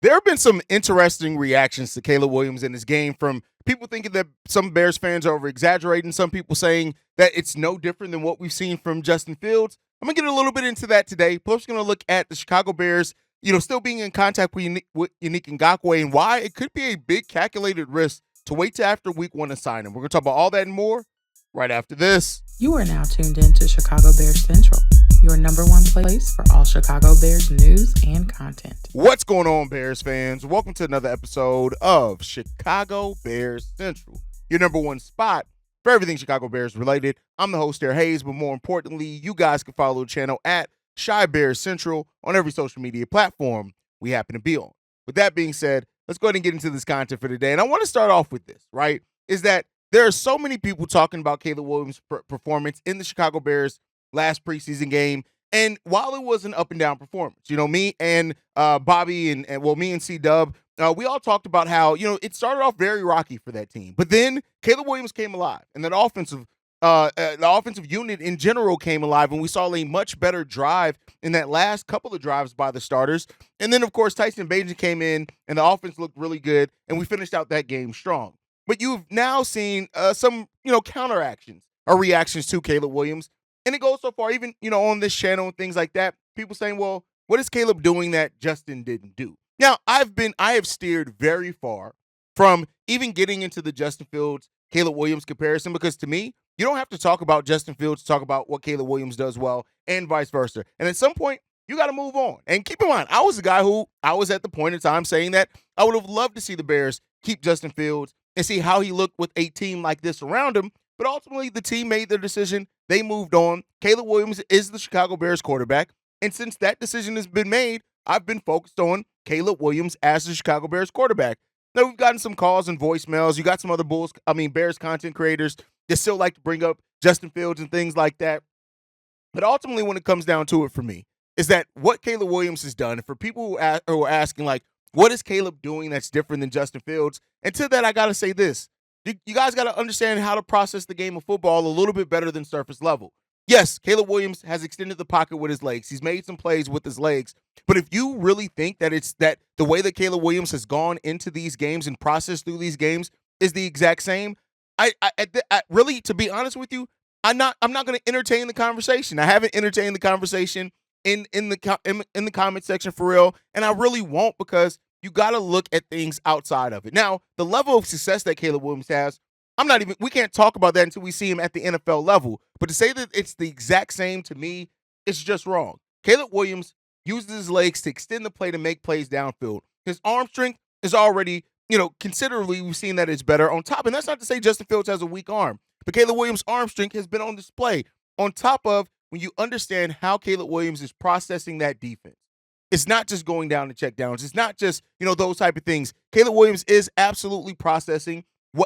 There have been some interesting reactions to Caleb Williams in his game from people thinking that some Bears fans are over exaggerating, some people saying that it's no different than what we've seen from Justin Fields. I'm going to get a little bit into that today. Plus, we're going to look at the Chicago Bears, still being in contact with Yannick Ngauke and why it could be a big calculated risk to wait till after week one to sign him. We're going to talk about all that and more right after this. You are now tuned in to Chicago Bears Central, your number one place for all Chicago Bears news and content. What's going on, Bears fans? Welcome to another episode of Chicago Bears Central, your number one spot for everything Chicago Bears related. I'm the host here, Haize, but more importantly, you guys can follow the channel at Chi Bears Central on every social media platform we happen to be on. With that being said, let's go ahead and get into this content for today. And I want to start off with this, right? Is that there are so many people talking about Caleb Williams' performance in the Chicago Bears last preseason game. And while it was an up and down performance, me and Bobby and me and C-Dub, we all talked about how, it started off very rocky for that team. But then Caleb Williams came alive, and that the offensive unit in general came alive, and we saw a much better drive in that last couple of drives by the starters. And then, of course, Tyson Bagent came in, and the offense looked really good, and we finished out that game strong. But you've now seen some, counteractions or reactions to Caleb Williams. And it goes so far, even, on this channel and things like that, people saying, well, what is Caleb doing that Justin didn't do? Now, I have steered very far from even getting into the Justin Fields, Caleb Williams comparison, because to me, you don't have to talk about Justin Fields to talk about what Caleb Williams does well and vice versa. And at some point, you got to move on. And keep in mind, I was the guy who I was at the point in time saying that I would have loved to see the Bears keep Justin Fields and see how he looked with a team like this around him. But ultimately, the team made their decision. They moved on. Caleb Williams is the Chicago Bears quarterback. And since that decision has been made, I've been focused on Caleb Williams as the Chicago Bears quarterback. Now, we've gotten some calls and voicemails. You got some other Bears content creators that still like to bring up Justin Fields and things like that. But ultimately, when it comes down to it for me, is that what Caleb Williams has done, and for people who are asking, like, what is Caleb doing that's different than Justin Fields? And to that, I got to say this. You guys got to understand how to process the game of football a little bit better than surface level. Yes, Caleb Williams has extended the pocket with his legs. He's made some plays with his legs. But if you really think that it's that the way that Caleb Williams has gone into these games and processed through these games is the exact same, I really, to be honest with you, I'm not going to entertain the conversation. I haven't entertained the conversation in the comment section for real, and I really won't, because you got to look at things outside of it. Now, the level of success that Caleb Williams has, we can't talk about that until we see him at the NFL level. But to say that it's the exact same, to me, it's just wrong. Caleb Williams uses his legs to extend the play to make plays downfield. His arm strength is already, considerably, we've seen that it's better on top. And that's not to say Justin Fields has a weak arm, but Caleb Williams' arm strength has been on display on top of when you understand how Caleb Williams is processing that defense. It's not just going down to check downs. It's not just, those type of things. Caleb Williams is absolutely processing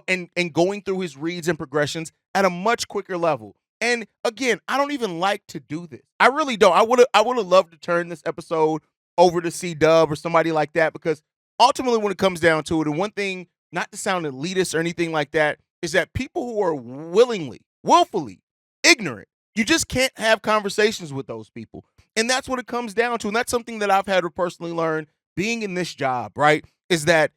and going through his reads and progressions at a much quicker level. And again, I don't even like to do this. I really don't. I would have loved to turn this episode over to C-Dub or somebody like that, because ultimately when it comes down to it, and one thing, not to sound elitist or anything like that, is that people who are willfully ignorant, you just can't have conversations with those people. And that's what it comes down to. And that's something that I've had to personally learn being in this job, right? Is that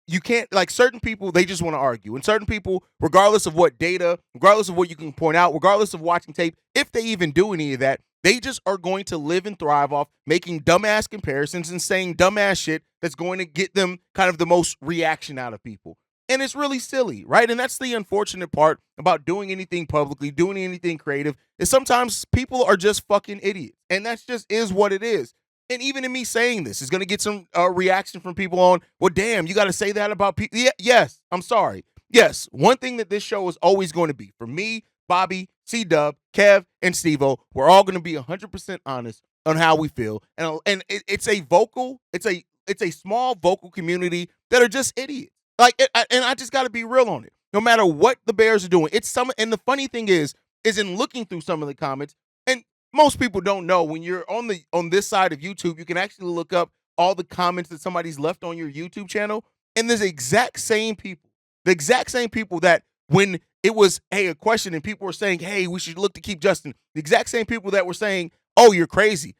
you can't, like, certain people, they just want to argue. And certain people, regardless of what data, regardless of what you can point out, regardless of watching tape, if they even do any of that, they just are going to live and thrive off making dumbass comparisons and saying dumbass shit that's going to get them kind of the most reaction out of people. And it's really silly, right? And that's the unfortunate part about doing anything publicly, doing anything creative, is sometimes people are just fucking idiots. And that's just is what it is. And even in me saying this is going to get some reaction from people on, well, damn, you got to say that about people. Yeah, yes, I'm sorry. Yes, one thing that this show is always going to be, for me, Bobby, C-Dub, Kev, and Steve-O, we're all going to be 100% honest on how we feel. And it's a small vocal community that are just idiots. And I just got to be real on it. No matter what the Bears are doing, and the funny thing is in looking through some of the comments, and most people don't know, when you're on this side of YouTube, you can actually look up all the comments that somebody's left on your YouTube channel, and there's the exact same people that when it was, hey, a question and people were saying, hey, we should look to keep Justin, the exact same people that were saying, oh, you're crazy.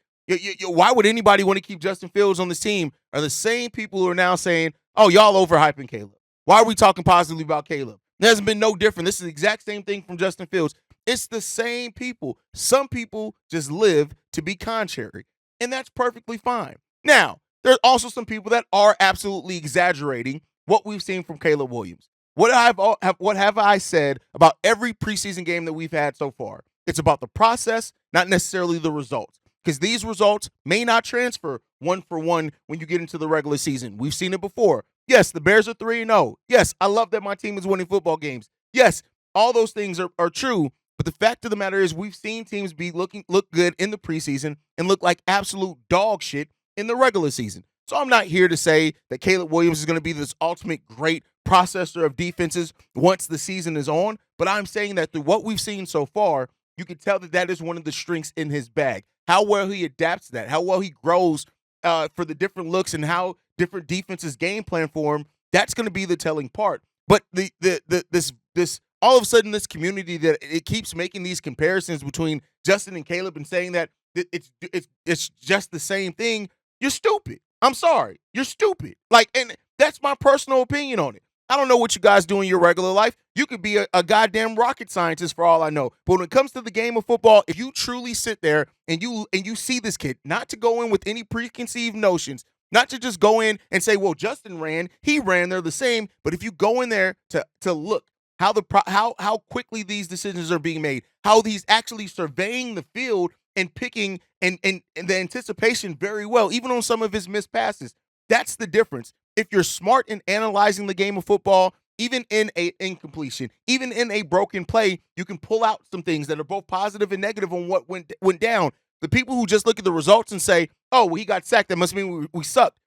Why would anybody want to keep Justin Fields on this team? Are the same people who are now saying, "Oh, y'all overhyping Caleb." Why are we talking positively about Caleb? It hasn't been no different. This is the exact same thing from Justin Fields. It's the same people. Some people just live to be contrary, and that's perfectly fine. Now, there's also some people that are absolutely exaggerating what we've seen from Caleb Williams. What have I said about every preseason game that we've had so far? It's about the process, not necessarily the results, because these results may not transfer one for one when you get into the regular season. We've seen it before. Yes, the Bears are 3-0. Yes, I love that my team is winning football games. Yes, all those things are true. But the fact of the matter is we've seen teams look good in the preseason and look like absolute dog shit in the regular season. So I'm not here to say that Caleb Williams is going to be this ultimate great processor of defenses once the season is on. But I'm saying that through what we've seen so far, you can tell that that is one of the strengths in his bag. How well he adapts to that, how well he grows for the different looks and how different defenses game plan for him, that's going to be the telling part. But this all of a sudden this community that it keeps making these comparisons between Justin and Caleb and saying that it's just the same thing, you're stupid. I'm sorry. You're stupid. Like, and that's my personal opinion on it. I don't know what you guys do in your regular life. You could be a goddamn rocket scientist for all I know. But when it comes to the game of football, if you truly sit there and you see this kid, not to go in with any preconceived notions, not to just go in and say, well, Justin ran, he ran, they're the same. But if you go in there to look how quickly these decisions are being made, how he's actually surveying the field and picking and the anticipation very well, even on some of his missed passes, that's the difference. If you're smart in analyzing the game of football, even in a incompletion, even in a broken play, you can pull out some things that are both positive and negative on what went down. The people who just look at the results and say, "Oh, well, he got sacked. That must mean we sucked."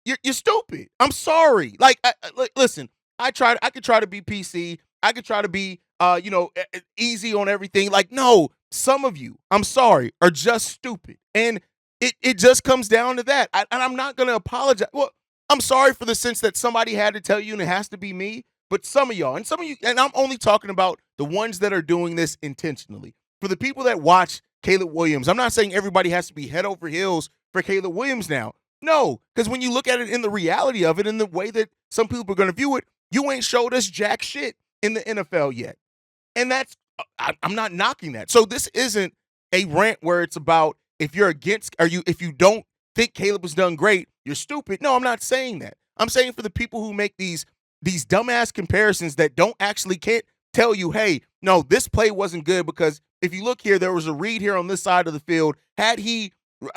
You're stupid. I'm sorry. Like, listen, I could try to be PC. I could try to be, easy on everything. Like, no, some of you, I'm sorry, are just stupid, and it just comes down to that. And I'm not gonna apologize. Well, I'm sorry for the sense that somebody had to tell you, and it has to be me. But some of y'all, and I'm only talking about the ones that are doing this intentionally. For the people that watch Caleb Williams, I'm not saying everybody has to be head over heels for Caleb Williams now. No, because when you look at it in the reality of it, in the way that some people are going to view it, you ain't showed us jack shit in the NFL yet. And I'm not knocking that. So this isn't a rant where it's about if you're against, if you don't think Caleb has done great, you're stupid. No, I'm not saying that. I'm saying for the people who make these dumbass comparisons that can't tell you, hey, no, this play wasn't good because if you look here, there was a read here on this side of the field. Had he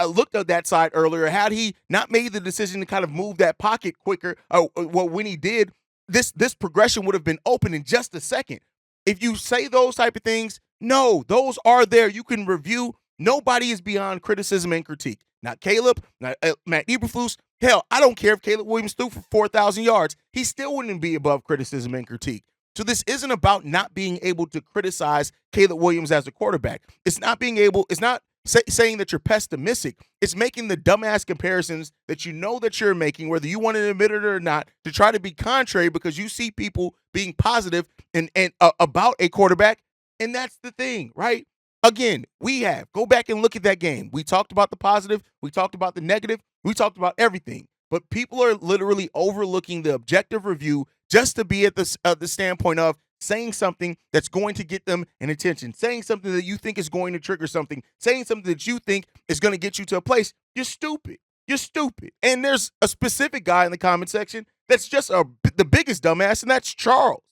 looked at that side earlier, had he not made the decision to kind of move that pocket quicker, when he did, this progression would have been open in just a second. If you say those type of things, no, those are there. You can review. Nobody is beyond criticism and critique. Not Caleb, not Matt Eberflus. Hell, I don't care if Caleb Williams threw for 4,000 yards. He still wouldn't be above criticism and critique. So this isn't about not being able to criticize Caleb Williams as a quarterback. It's not saying that you're pessimistic. It's making the dumbass comparisons that you know that you're making, whether you want to admit it or not, to try to be contrary because you see people being positive and about a quarterback. And that's the thing, right? Again, go back and look at that game. We talked about the positive. We talked about the negative. We talked about everything. But people are literally overlooking the objective review just to be at the standpoint of saying something that's going to get them an attention, saying something that you think is going to trigger something, saying something that you think is going to get you to a place. You're stupid. You're stupid. And there's a specific guy in the comment section that's just the biggest dumbass, and that's Charles.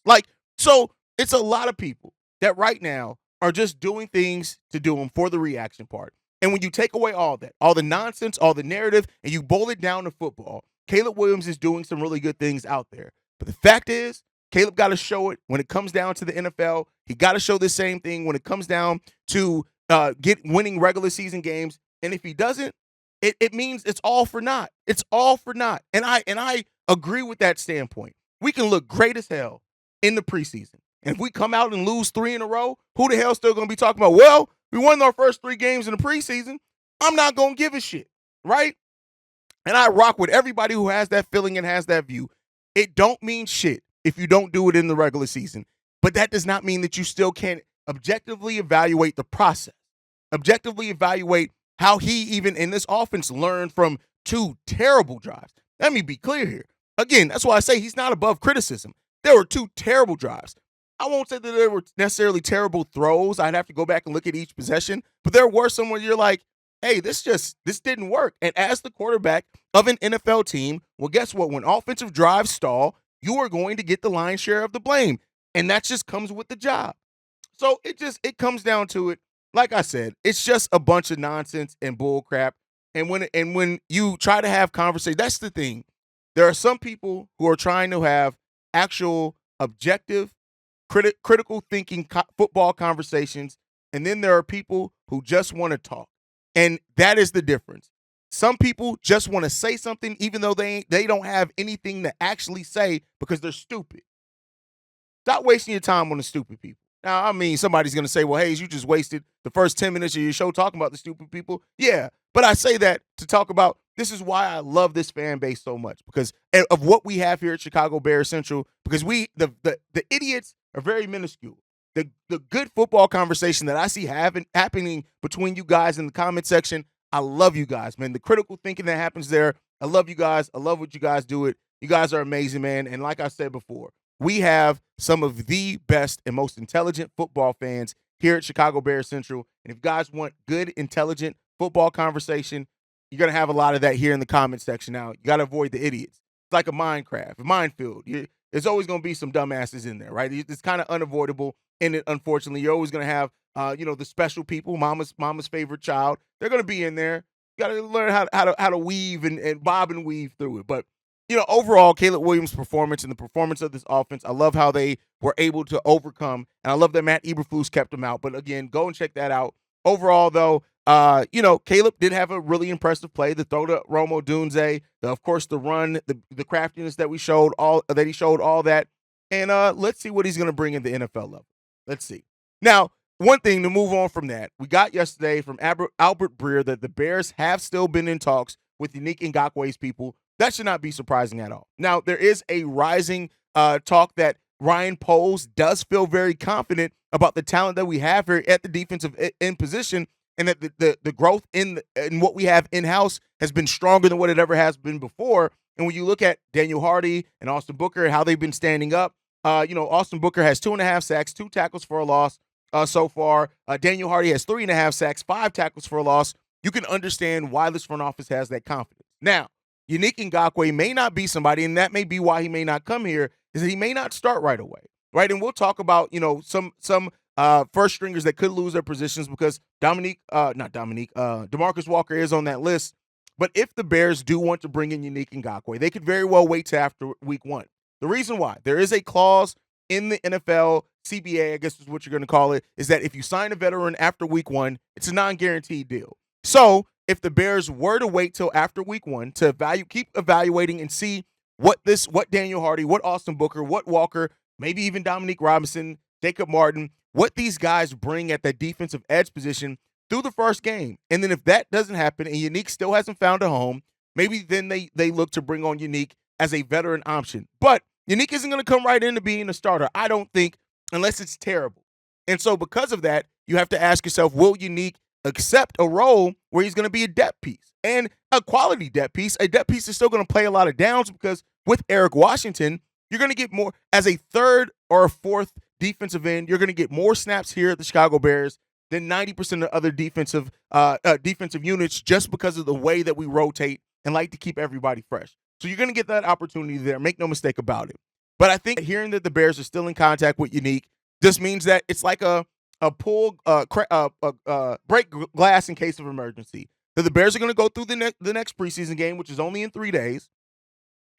So it's a lot of people that right now are just doing things to do them for the reaction part. And when you take away all that, all the nonsense, all the narrative, and you boil it down to football, Caleb Williams is doing some really good things out there. But the fact is, Caleb got to show it when it comes down to the NFL. He got to show the same thing when it comes down to winning regular season games. And if he doesn't, it means it's all for naught. It's all for naught. And I agree with that standpoint. We can look great as hell in the preseason. And if we come out and lose 3 in a row, who the hell's still going to be talking about, well, we won our first 3 games in the preseason. I'm not going to give a shit, right? And I rock with everybody who has that feeling and has that view. It don't mean shit if you don't do it in the regular season. But that does not mean that you still can't objectively evaluate the process, objectively evaluate how he even in this offense learned from 2 terrible drives. Let me be clear here. Again, that's why I say he's not above criticism. There were 2 terrible drives. I won't say that there were necessarily terrible throws. I'd have to go back and look at each possession, but there were some where you're like, hey, this didn't work. And as the quarterback of an NFL team, well, guess what? When offensive drives stall, you are going to get the lion's share of the blame. And that just comes with the job. So it comes down to it. Like I said, it's just a bunch of nonsense and bull crap. And when you try to have conversation, that's the thing. There are some people who are trying to have actual objective, critical thinking football conversations, and then there are people who just want to talk. And that is the difference. Some people just want to say something even though they don't have anything to actually say because they're stupid. Stop wasting your time on the stupid people. Now, I mean, somebody's going to say, well, Haize, you just wasted the first 10 minutes of your show talking about the stupid people. Yeah, but I say that to talk about this is why I love this fan base so much because of what we have here at Chicago Bears Central, because the idiots are very minuscule. The good football conversation that I see happening between you guys in the comment section, I love you guys, man. The critical thinking that happens there, I love you guys. I love what you guys do. You guys are amazing, man. And like I said before, we have some of the best and most intelligent football fans here at Chicago Bears Central. And if you guys want good, intelligent football conversation, you're going to have a lot of that here in the comment section. Now, you got to avoid the idiots. It's like a minefield. There's always going to be some dumbasses in there, right? It's kind of unavoidable. And unfortunately, you're always going to have, the special people, mama's favorite child. They're going to be in there. You got to learn how to weave and bob and weave through it. But overall, Caleb Williams' performance and the performance of this offense, I love how they were able to overcome, and I love that Matt Eberflus kept them out. But again, go and check that out. Overall, though, Caleb did have a really impressive play. The throw to Rome Odunze, of course, the run, the craftiness that he showed, all that. And let's see what he's going to bring in the NFL level. Let's see. Now, one thing to move on from that, we got yesterday from Albert Breer that the Bears have still been in talks with Yannick Ngauke's people. That should not be surprising at all. Now, there is a rising talk that Ryan Poles does feel very confident about the talent that we have here at the defensive end position, and that the growth in what we have in-house has been stronger than what it ever has been before. And when you look at Daniel Hardy and Austin Booker and how they've been standing up, Austin Booker has 2.5 sacks, 2 tackles for a loss so far. Daniel Hardy has 3.5 sacks, 5 tackles for a loss. You can understand why this front office has that confidence. Now, Yannick Ngauke may not be somebody, and that may be why he may not come here, is that he may not start right away, right? And we'll talk about, some first stringers that could lose their positions because DeMarcus Walker is on that list. But if the Bears do want to bring in Yannick Ngauke, they could very well wait till after week 1. The reason why, there is a clause in the NFL CBA, I guess is what you're going to call it, is that if you sign a veteran after week 1, it's a non-guaranteed deal. So if the Bears were to wait till after week 1 to keep evaluating and see what Daniel Hardy, what Austin Booker, what Walker, maybe even Dominique Robinson, Jacob Martin, what these guys bring at that defensive edge position through the first game. And then if that doesn't happen and Yannick still hasn't found a home, maybe then they look to bring on Yannick as a veteran option. But Yannick isn't going to come right into being a starter, I don't think, unless it's terrible. And so because of that, you have to ask yourself, will Yannick accept a role where he's going to be a depth piece and a quality depth piece? A depth piece is still going to play a lot of downs because with Eric Washington, you're going to get more as a third or a fourth defensive end. You're going to get more snaps here at the Chicago Bears than 90% of other defensive units just because of the way that we rotate and like to keep everybody fresh. So you're going to get that opportunity there. Make no mistake about it. But I think hearing that the Bears are still in contact with Yannick just means that it's like a break glass in case of emergency. That the Bears are going to go through the next preseason game, which is only in 3 days,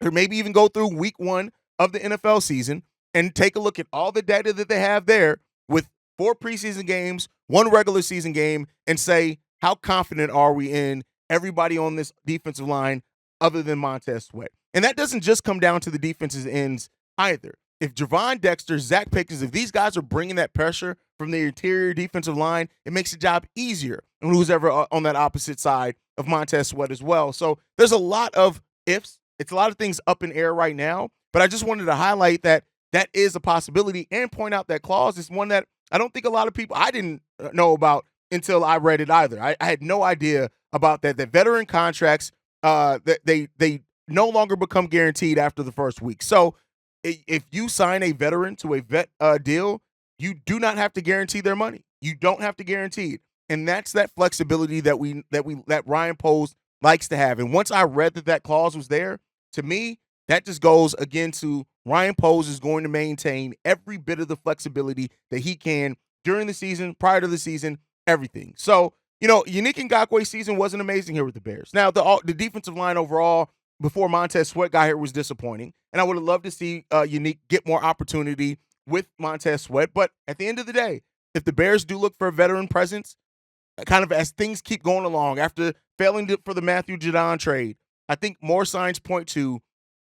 or maybe even go through week 1 of the NFL season and take a look at all the data that they have there with 4 preseason games, 1 regular season game, and say, how confident are we in everybody on this defensive line other than Montez Sweat? And that doesn't just come down to the defensive ends either. If Javon Dexter, Zach Pickens, if these guys are bringing that pressure from the interior defensive line, it makes the job easier on who's ever on that opposite side of Montez Sweat as well. So there's a lot of ifs. It's a lot of things up in air right now, but I just wanted to highlight that is a possibility and point out that clause is one that I don't think a lot of people, I didn't know about until I read it either. I had no idea about that. That veteran contracts, that they no longer become guaranteed after the first week. So if you sign a veteran to a vet deal, you do not have to guarantee their money. You don't have to guarantee it, and that's that flexibility that Ryan Poles likes to have. And once I read that clause was there, to me, that just goes again to Ryan Poles is going to maintain every bit of the flexibility that he can during the season, prior to the season, everything. So, Yannick Ngauke's season wasn't amazing here with the Bears. Now, the defensive line overall before Montez Sweat got here was disappointing, and I would have loved to see Yannick get more opportunity with Montez Sweat. But at the end of the day, if the Bears do look for a veteran presence, kind of as things keep going along after failing for the Matthew Judon trade, I think more signs point to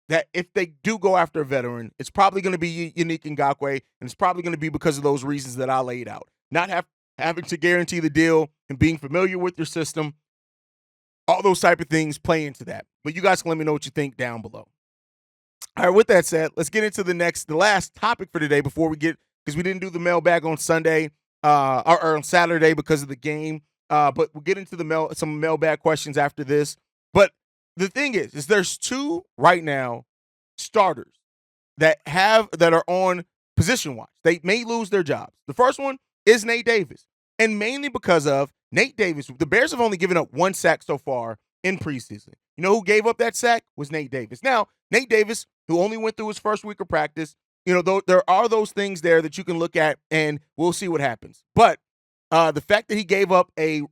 that if they do go after a veteran, it's probably going to be Yannick Ngauke, and it's probably going to be because of those reasons that I laid out. Not having to guarantee the deal and being familiar with your system, all those type of things play into that. But you guys can let me know what you think down below. All right, with that said, let's get into the last topic for today before we get, because we didn't do the mailbag on Sunday or on Saturday because of the game. But we'll get into some mailbag questions after this. But the thing is there's two right now starters that are on position watch. They may lose their jobs. The first one is Nate Davis, and mainly because of Nate Davis. The Bears have only given up one sack so far in preseason. You know who gave up that sack? Was Nate Davis. Now, Nate Davis, who only went through his first week of practice, there are those things there that you can look at, and we'll see what happens. But the fact that he gave up a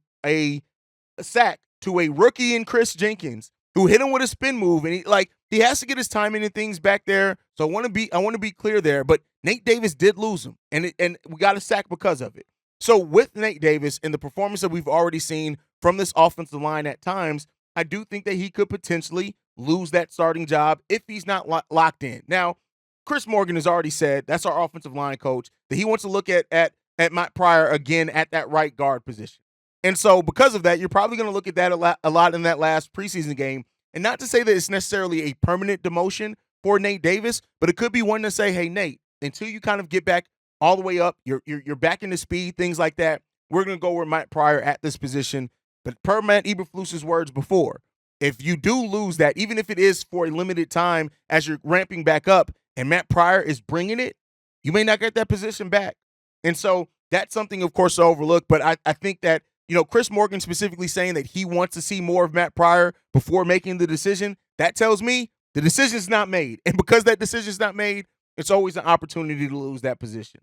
sack to a rookie in Chris Jenkins, who hit him with a spin move, and he has to get his timing and things back there. So I want to be clear there. But Nate Davis did lose him, and we got a sack because of it. So with Nate Davis and the performance that we've already seen from this offensive line at times, I do think that he could potentially lose that starting job if he's not locked in. Now, Chris Morgan has already said, that's our offensive line coach, that he wants to look at Matt Pryor again at that right guard position. And so because of that, you're probably going to look at that a lot in that last preseason game. And not to say that it's necessarily a permanent demotion for Nate Davis, but it could be one to say, hey, Nate, until you kind of get back all the way up, you're back into speed, things like that, we're going to go with Matt Pryor at this position. But per Matt Eberflus's words before, if you do lose that, even if it is for a limited time as you're ramping back up and Matt Pryor is bringing it, you may not get that position back. And so that's something, of course, to overlook. But I think that, Chris Morgan specifically saying that he wants to see more of Matt Pryor before making the decision, that tells me the decision's not made. And because that decision's not made, it's always an opportunity to lose that position.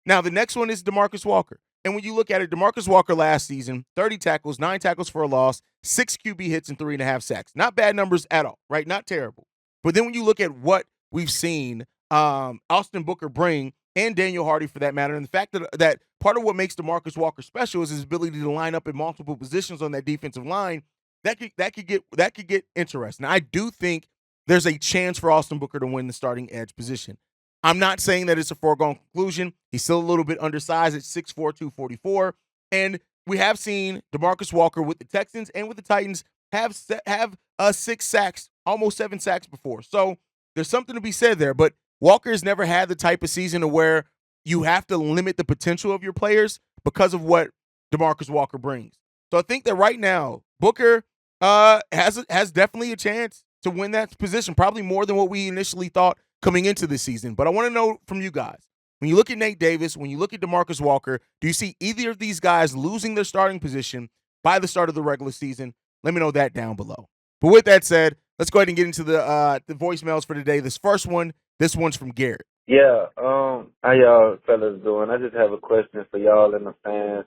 Now, the next one is DeMarcus Walker. And when you look at it, DeMarcus Walker last season, 30 tackles, 9 tackles for a loss, 6 QB hits, and 3.5 sacks. Not bad numbers at all, right? Not terrible. But then when you look at what we've seen Austin Booker bring, and Daniel Hardy for that matter, and the fact that part of what makes DeMarcus Walker special is his ability to line up in multiple positions on that defensive line, that could get interesting. Now, I do think there's a chance for Austin Booker to win the starting edge position. I'm not saying that it's a foregone conclusion. He's still a little bit undersized at 6'4", 244. And we have seen DeMarcus Walker with the Texans and with the Titans have 6 sacks, almost 7 sacks before. So there's something to be said there. But Walker has never had the type of season to where you have to limit the potential of your players because of what DeMarcus Walker brings. So I think that right now, Booker has definitely a chance to win that position, probably more than what we initially thought coming into this season. But I want to know from you guys, when you look at Nate Davis, when you look at DeMarcus Walker, do you see either of these guys losing their starting position by the start of the regular season? Let me know that down below. But with that said, let's go ahead and get into the voicemails for today. This one's from Garrett. Yeah, how y'all fellas doing? I just have a question for y'all and the fans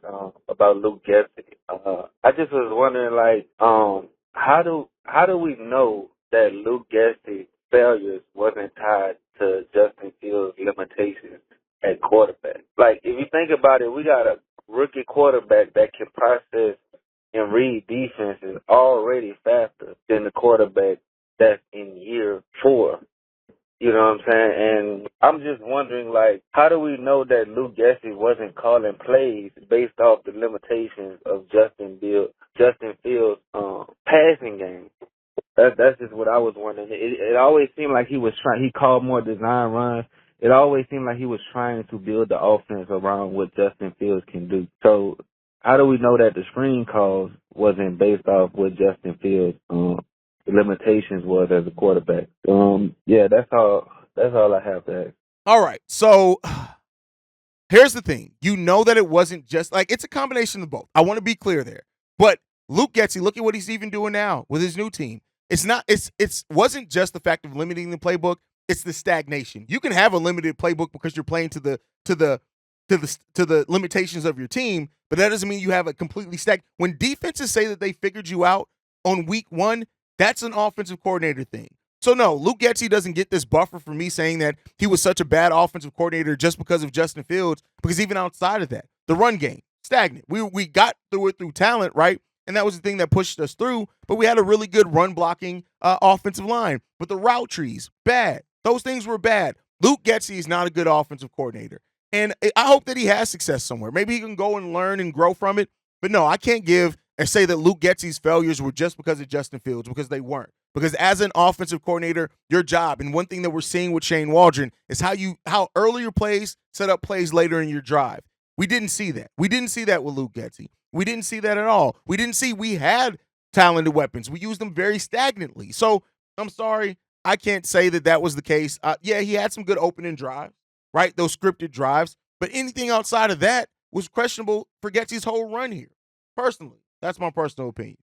about Luke Getsy. I just was wondering, how do we know that Luke Getsy failures wasn't tied to Justin Fields' limitations at quarterback? Like, if you think about it, we got a rookie quarterback that can process and read defenses already faster than the quarterback that's in year 4. You know what I'm saying? And I'm just wondering, how do we know that Luke Getsy wasn't calling plays based off the limitations of Justin Fields' passing game? That's just what I was wondering. It always seemed like he called more design runs. It always seemed like he was trying to build the offense around what Justin Fields can do. So how do we know that the screen calls wasn't based off what Justin Fields' limitations was as a quarterback? Yeah, that's all I have to ask. All right. So here's the thing. You know that it wasn't just like it's a combination of both. I want to be clear there. But Luke Getsy, look at what he's even doing now with his new team. It's wasn't just the fact of limiting the playbook, it's the stagnation. You can have a limited playbook because you're playing to the limitations of your team, but that doesn't mean you have a completely stacked. When defenses say that they figured you out on week 1, that's an offensive coordinator thing. So no, Luke Getsy doesn't get this buffer for me saying that he was such a bad offensive coordinator just because of Justin Fields, because even outside of that, the run game, stagnant. We got through it through talent, right? And that was the thing that pushed us through, but we had a really good run blocking offensive line. But the route trees, bad. Those things were bad. Luke Getsy is not a good offensive coordinator. And I hope that he has success somewhere. Maybe he can go and learn and grow from it. But no, I can't give and say that Luke Getsy's failures were just because of Justin Fields, because they weren't. Because as an offensive coordinator, your job, and one thing that we're seeing with Shane Waldron is how earlier plays set up plays later in your drive. We didn't see that. We didn't see that with Luke Getsy. We didn't see that at all. We had talented weapons. We used them very stagnantly. So I'm sorry, I can't say that was the case. Yeah, he had some good opening drives, right? Those scripted drives. But anything outside of that was questionable for Getsy's whole run here. Personally, that's my personal opinion.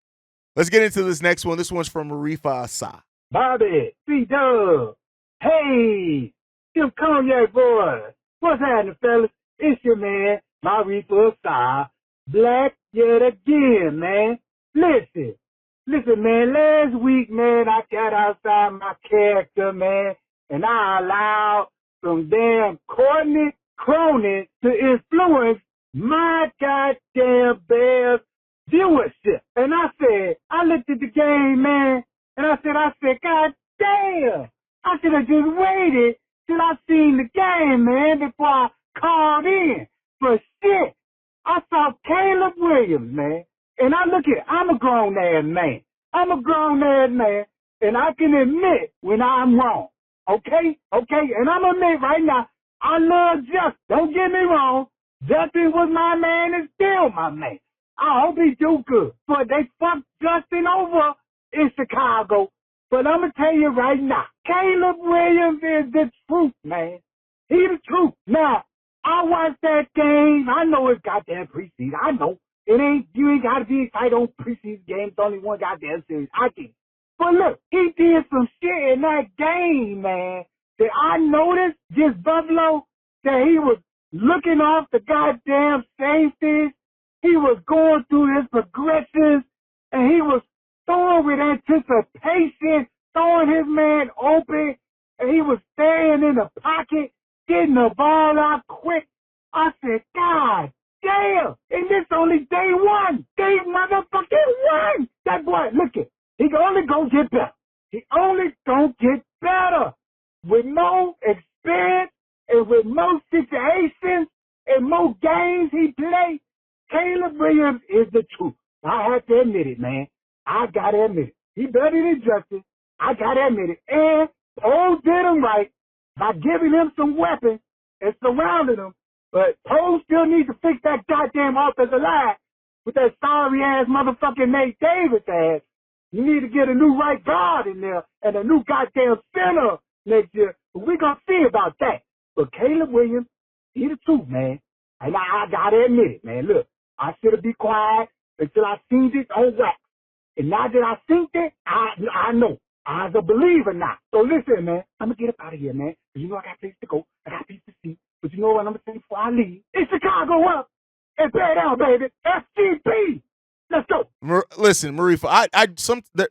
Let's get into this next one. This one's from Marifa Asa. Bobby, C-Dub, hey, them Cognac boys. What's happening, fellas? It's your man, Marifa Asa, black yet again, man. Listen, man, last week, man, I got outside my character, man, and I allowed some damn corny cronies to influence my goddamn Bears viewership. And I looked at the game, man, and I said, God damn, I should have just waited till I seen the game, man, before I called in. But shit, I saw Caleb Williams, man, and I'm a grown-ass man. And I can admit when I'm wrong, okay? And I'm gonna admit right now, I love Justin. Don't get me wrong. Justin was my man and still my man. I hope he do good. But they fucked Justin over in Chicago. But I'm going to tell you right now, Caleb Williams is the truth, man. He the truth. Now, I watched that game. I know it's goddamn preseason. I know. You ain't got to be excited on preseason games. It's only one goddamn series. I get it. But look, he did some shit in that game, man, that I noticed, just Buffalo, that he was looking off the goddamn safeties. He was going through his progressions, and he was throwing with anticipation, throwing his man open, and he was staying in the pocket, getting the ball out quick. I said, God damn, and this only day one. Day motherfucking one. That boy, look it, he only gonna get better. He only gonna get better. With more experience and with more situations and more games he played, Caleb Williams is the truth. I have to admit it, man. I gotta admit it. He better than Justin. I gotta admit it. And Poe did him right by giving him some weapons and surrounding him. But Poe still needs to fix that goddamn offensive line with that sorry-ass motherfucking Nate Davis ass. You need to get a new right guard in there and a new goddamn center next year. But we're going to see about that. But Caleb Williams, he the truth, man. And I gotta admit it, man. Look, I should have been quiet until I seen it on wax. And now that I seen it, I know. I'm a believer now. So listen, man, I'm going to get up out of here, man. Because you know I got places to go. I got places to see. But you know what I'm going to say before I leave? It's Chicago up and bear down, baby. FGP. Let's go. Listen, Marifa,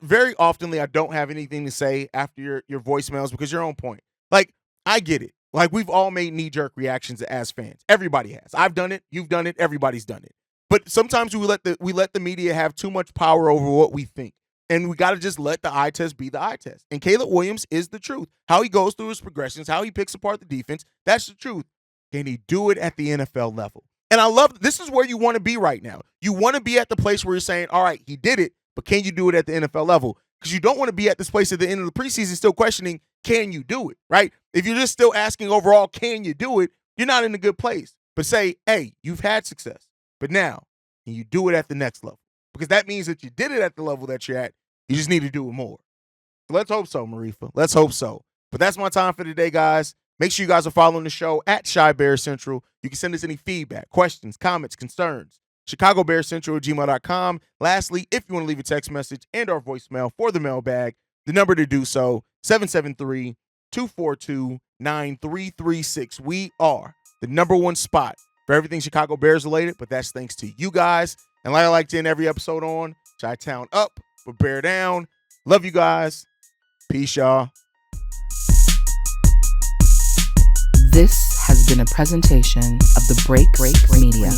very oftenly I don't have anything to say after your voicemails because you're on point. Like, I get it. Like, we've all made knee-jerk reactions as fans. Everybody has. I've done it. You've done it. Everybody's done it. But sometimes we let the media have too much power over what we think. And we got to just let the eye test be the eye test. And Caleb Williams is the truth. How he goes through his progressions, how he picks apart the defense, that's the truth. Can he do it at the NFL level? And I love, this is where you want to be right now. You want to be at the place where you're saying, all right, he did it, but can you do it at the NFL level? Because you don't want to be at this place at the end of the preseason still questioning, can you do it, right? If you're just still asking overall, can you do it, you're not in a good place. But say, hey, you've had success. But now, and you do it at the next level. Because that means that you did it at the level that you're at. You just need to do it more. So let's hope so, Marifa. Let's hope so. But that's my time for today, guys. Make sure you guys are following the show at Shy Bear Central. You can send us any feedback, questions, comments, concerns. ChicagoBearsCentral@gmail.com. Lastly, if you want to leave a text message and or voicemail for the mailbag, the number to do so, 773-242-9336. We are the number one spot for everything Chicago Bears related, but that's thanks to you guys. And like I like to end every episode on, Chi-Town up, but Bear down. Love you guys. Peace, y'all. This has been a presentation of the Break Media.